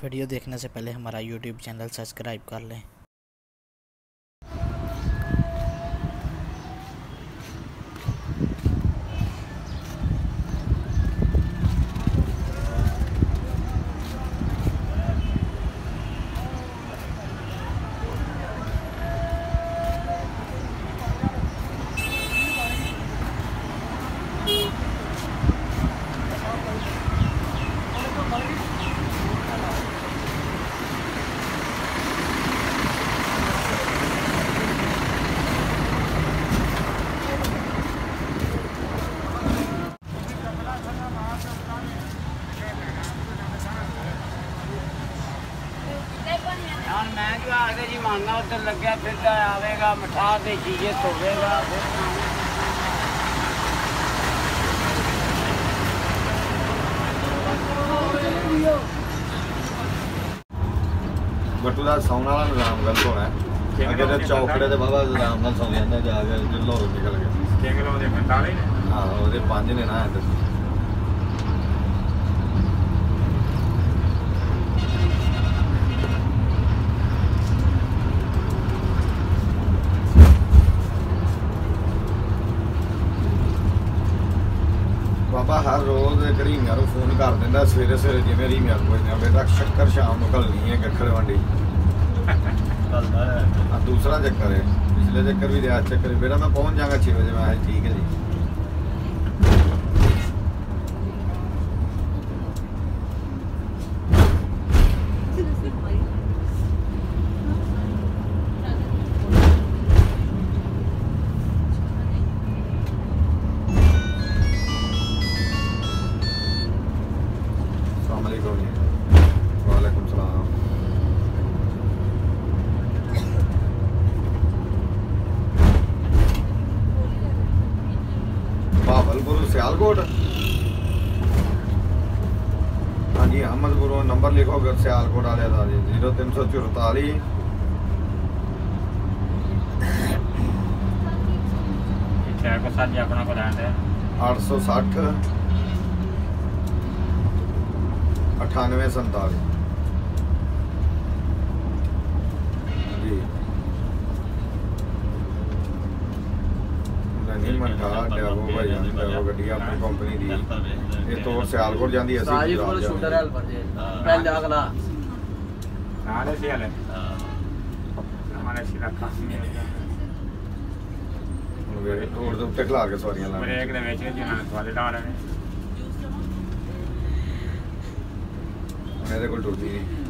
Video देखने से पहले हमारा यूट्यूब चैनल सब्सक्राइब कर लें। मैं जो आगे जी मांगा उधर लगे फिर आवेगा मिठा के चीजें धोवेगा बटू का सौने वाला निजाम गलत होना है। अगर चौकड़े तो बाबा आराम नाल सौ जाते जाके लाहौर निकल गए। हाँ वो 5 ने ना बाबा हर रोज़ एक रीमिया को फोन कर देंदा सवेरे सवेरे जिवें रीमिया पुछदे बेटा शक्कर शाम को घलनी है गखड़ वंडी दूसरा चक्कर है पिछले चक्कर भी दिया चक्कर बेटा मैं पहुंच जाऊंगा 6 बजे। मैं ठीक है जी। वालेकुम सलाम। भावलपुर सियालकोट। हाँ जी अहमदपुर नंबर लिखो अगर सियालकोट वाले का जी 0344 860 9847 जी। नहीं मठा डेवो भाई डेवो गड्डी अपनी कंपनी दी ये तो सियालकोट जाती है साजीपुर शूटर हेल्पर जी पहले अगला नाले से आले हमारे इलाका वे रोड ਦੇ ਉੱਤੇ ਖਲਾ ਕੇ ਸਵਾਰੀਆਂ ਲਾ ਬ੍ਰੇਕ ਦੇ ਵਿੱਚ ਜਿਹਨਾਂ ਨੇ ਸਵਾਰੀ ਲਾ ਰਹੇ ਨੇ मेरे को टूटती नहीं।